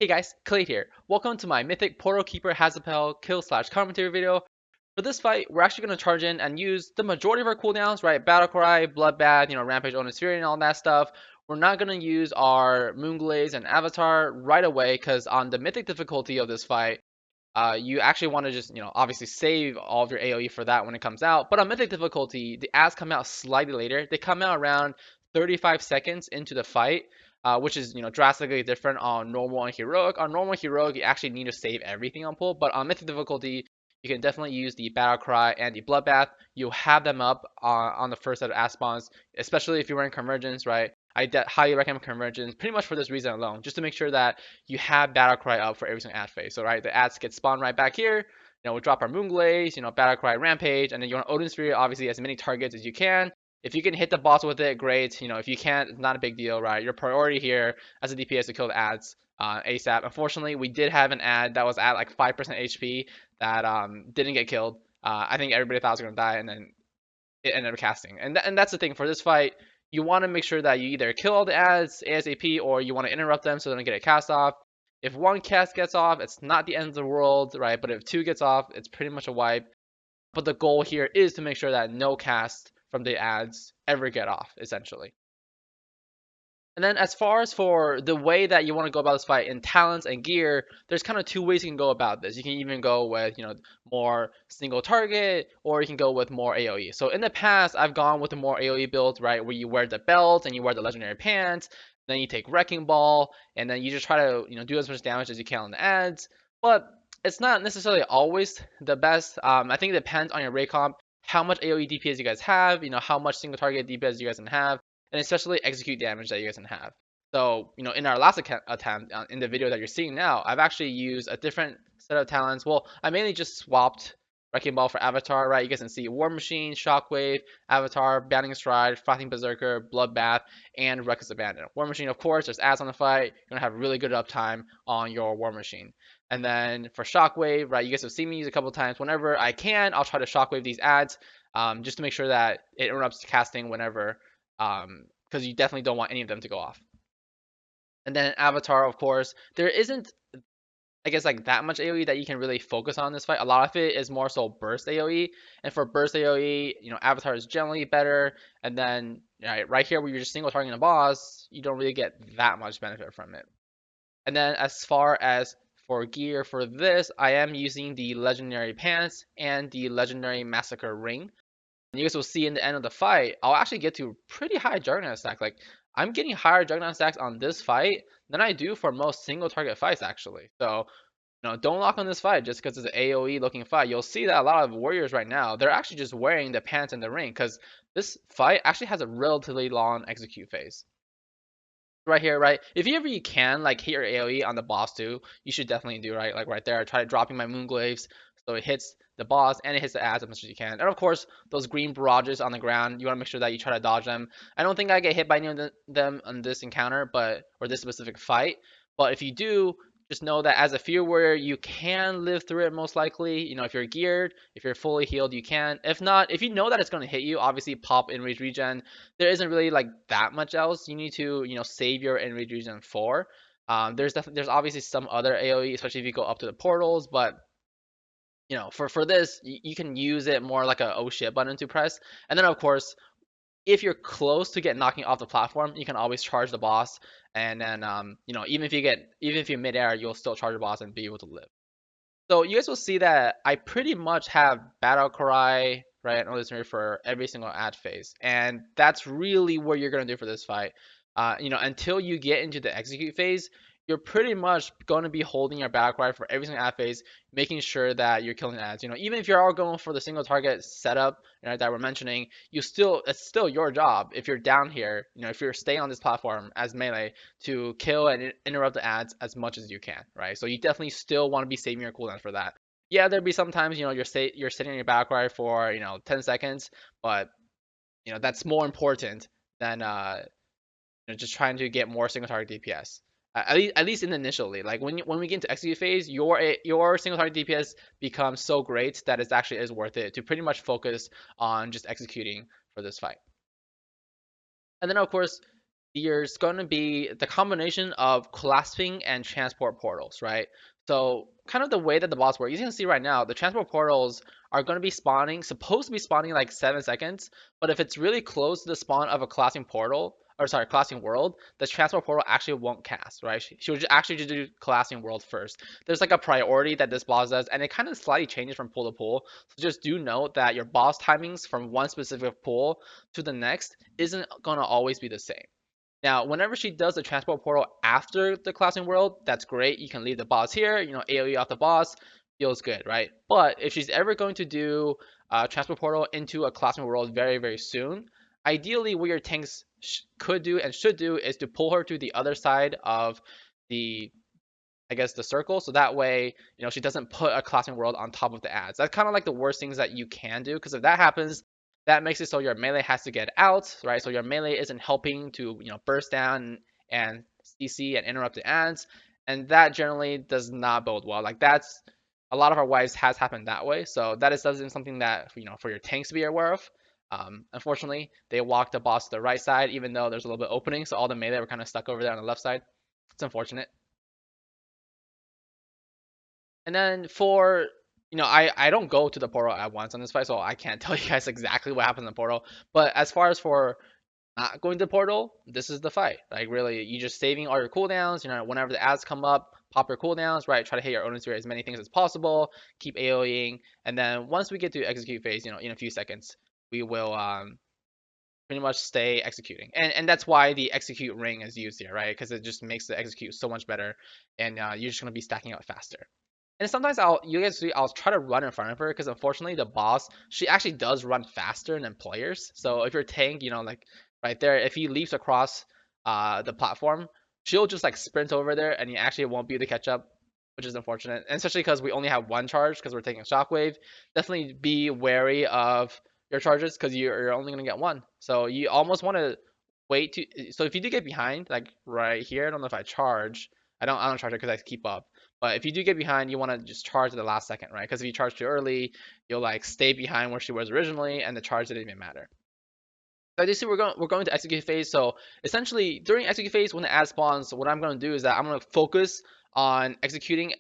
Hey guys, Kelade here. Welcome to my Mythic Portal Keeper Hasabel kill/commentary video. For this fight, we're actually going to charge in and use the majority of our cooldowns, right? Battle Cry, Bloodbath, Rampage, Onus Fury, and all that stuff. We're not going to use our Moonglaze and Avatar right away because on the Mythic difficulty of this fight, you actually want to just, obviously save all of your AoE for that when it comes out. But on Mythic difficulty, the ads come out slightly later. They come out around 35 seconds into the fight, which is, drastically different on normal and heroic. On normal and heroic, you actually need to save everything on pull, but on Mythic difficulty, you can definitely use the Battle Cry and the Bloodbath. You'll have them up on the first set of ad spawns, especially if you're in Convergence, right? I highly recommend Convergence, pretty much for this reason alone, just to make sure that you have Battle Cry up for every single ad phase. So, right, the ads get spawned right back here. We drop our Moonglaze, Battle Cry, Rampage, and then you want Odin Sphere, obviously, as many targets as you can. If you can hit the boss with it, great. If you can't, it's not a big deal, right? Your priority here as a DPS to kill the ads ASAP. Unfortunately, we did have an ad that was at like 5% HP that didn't get killed. I think everybody thought it was going to die, and then it ended up casting. And that's the thing for this fight. You want to make sure that you either kill all the ads ASAP or you want to interrupt them so they don't get a cast off. If one cast gets off, it's not the end of the world, right? But if two gets off, it's pretty much a wipe. But the goal here is to make sure that no cast from the ads ever get off, essentially. And then as far as for the way that you want to go about this fight in talents and gear, there's kind of two ways you can go about this. You can even go with, more single target, or you can go with more AoE. So in the past, I've gone with the more AoE build, right, where you wear the belt and you wear the legendary pants, then you take Wrecking Ball, and then you just try to, do as much damage as you can on the ads. But it's not necessarily always the best. I think it depends on your raid comp, how much AoE DPS you guys have, how much single target DPS you guys can have, and especially execute damage that you guys can have. So, in our last attempt, in the video that you're seeing now, I've actually used a different set of talents. Well, I mainly just swapped Wrecking Ball for Avatar, right? You guys can see War Machine, Shockwave, Avatar, Bounding Stride, Frothing Berserker, Bloodbath, and Reckless Abandon. War Machine, of course, there's ads on the fight. You're going to have really good uptime on your War Machine. And then for Shockwave, right, you guys have seen me use a couple times. Whenever I can, I'll try to Shockwave these ads just to make sure that it interrupts casting whenever because you definitely don't want any of them to go off. And then Avatar, of course, there isn't, I guess, like that much AoE that you can really focus on this fight. A lot of it is more so burst AoE, and for burst AoE, Avatar is generally better. And then right here, where you're just single targeting a boss, you don't really get that much benefit from it. And then as far as for gear for this, I am using the legendary pants and the legendary massacre ring. You guys will see in the end of the fight, I'll actually get to pretty high Juggernaut stack. Like, I'm getting higher Juggernaut stacks on this fight than I do for most single target fights, actually. So, don't lock on this fight just because it's an AoE looking fight. You'll see that a lot of warriors right now, they're actually just wearing the pants and the ring because this fight actually has a relatively long execute phase. Right here, right? If you can, like, hit your AoE on the boss too, you should definitely do, right? Like, right there, I try dropping my Moonglaves so it hits the boss and it hits the ads as much as you can. And of course, those green barrages on the ground, you want to make sure that you try to dodge them. I don't think I get hit by any of them on this encounter, or this specific fight. But if you do, just know that as a fear warrior, you can live through it most likely. If you're geared, if you're fully healed, you can. If not, if you know that it's going to hit you, obviously pop Enrage Regen. There isn't really like that much else you need to, save your Enrage Regen for. There's obviously some other AoE, especially if you go up to the portals, but for this, you can use it more like a oh shit button to press. And then of course, if you're close to get knocking off the platform, you can always charge the boss. And then even if you're midair, you'll still charge the boss and be able to live. So you guys will see that I pretty much have Battle Cry, right, and Listener for every single ad phase. And that's really what you're gonna do for this fight. Until you get into the execute phase, you're pretty much going to be holding your Battle Cry for every single ad phase, making sure that you're killing ads. Even if you're all going for the single target setup, that we're mentioning, it's still your job if you're down here, if you're staying on this platform as melee to kill and interrupt the ads as much as you can, right? So you definitely still want to be saving your cooldowns for that. Yeah, there'll be sometimes, you're sitting on your Battle Cry for 10 seconds, but that's more important than just trying to get more single target DPS. At least in initially, like when we get into execute phase, your single target DPS becomes so great that it actually is worth it to pretty much focus on just executing for this fight. And then of course, there's going to be the combination of clasping and transport portals, right? So kind of the way that the boss works, you can see right now, the transport portals are going to be spawning, supposed to be spawning like 7 seconds, but if it's really close to the spawn of a classing portal, or sorry, classing world, the transport portal actually won't cast, right? She would actually just do classing world first. There's like a priority that this boss does, and it kind of slightly changes from pool to pool. So just do note that your boss timings from one specific pool to the next isn't gonna always be the same. Now, whenever she does the transport portal after the classing world, that's great. You can leave the boss here, AoE off the boss, feels good, right? But if she's ever going to do a transport portal into a classing world very, very soon, ideally what your tanks could do and should do is to pull her to the other side of the I guess the circle, so that way, she doesn't put a classing world on top of the ads. That's kind of like the worst things that you can do, because if that happens, that makes it so your melee has to get out, right? So your melee isn't helping to, burst down and CC and interrupt the ads, and that generally does not bode well. Like that's a lot of our wives has happened that way, so that is something that for your tanks to be aware of. Unfortunately, they walked the boss to the right side, even though there's a little bit opening, so all the melee were kind of stuck over there on the left side. It's unfortunate. And then for, I don't go to the portal at once on this fight, so I can't tell you guys exactly what happens in the portal. But as far as for not going to the portal, this is the fight. Like really, you just saving all your cooldowns. Whenever the ads come up, pop your cooldowns, right? Try to hit your opponent's as many things as possible. Keep AoEing, and then once we get to execute phase, in a few seconds, we will pretty much stay executing. And that's why the execute ring is used here, right? Because it just makes the execute so much better, and you're just gonna be stacking up faster. And sometimes you guys see, I'll try to run in front of her because unfortunately the boss, she actually does run faster than players. So if your tank, like right there, if he leaps across the platform, she'll just like sprint over there and you actually won't be able to catch up, which is unfortunate. And especially because we only have one charge because we're taking a shockwave. Definitely be wary of your charges because you're only gonna get one. So you almost want to wait to. So if you do get behind, like right here, I don't know if I charge. I don't charge it because I keep up. But if you do get behind, you want to just charge at the last second, right? Because if you charge too early, you'll like stay behind where she was originally, and the charge didn't even matter. So you see, we're going to execute phase. So essentially, during execute phase, when the ad spawns, what I'm going to do is that I'm going to focus on executing,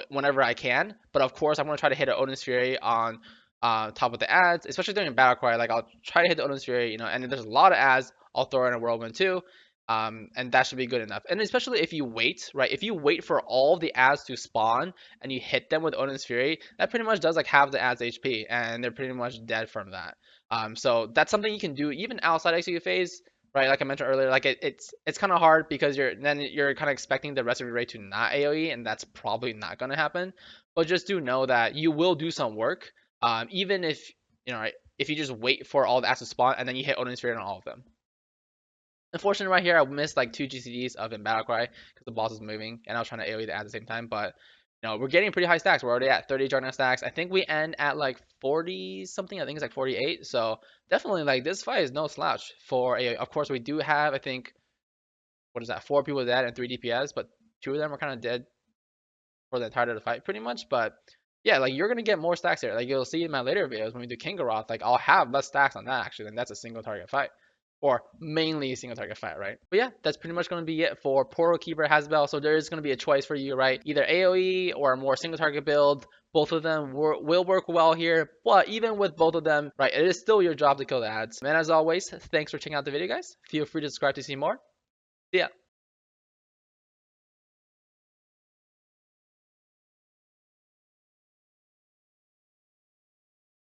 whenever I can. But of course, I'm going to try to hit an Odin's Fury on top of the ads, especially during battle cry. Like I'll try to hit the Odin's Fury, and if there's a lot of ads, I'll throw in a whirlwind too. And that should be good enough. And especially if you wait, right? If you wait for all the ads to spawn and you hit them with Odin's Fury, that pretty much does like half the ads HP, and they're pretty much dead from that. So that's something you can do even outside execute phase, right? Like I mentioned earlier, like it's kind of hard because you're kind of expecting the rest of your raid to not AOE, and that's probably not gonna happen. But just do know that you will do some work, even if right, if you just wait for all the ads to spawn and then you hit Odin's Fury on all of them. Unfortunately, right here, I missed like 2 GCDs of in battle cry because the boss was moving and I was trying to AoE the at the same time. But we're getting pretty high stacks. We're already at 30 Juggernaut stacks. I think we end at like 40 something. I think it's like 48. So definitely like this fight is no slouch for AoE. Of course, we do have, I think, what is that, 4 people dead and 3 DPS, but 2 of them are kind of dead for the entirety of the fight pretty much. But yeah, like you're gonna get more stacks here. Like you'll see in my later videos when we do Kingaroth, like I'll have less stacks on that actually, and that's a single target fight. Or mainly a single target fight, right? But yeah, that's pretty much going to be it for Portal Keeper Hasabel. So there is going to be a choice for you, right? Either AoE or a more single target build. Both of them will work well here, but even with both of them, right, it is still your job to kill the ads. And as always, thanks for checking out the video, guys. Feel free to subscribe to see more. See ya.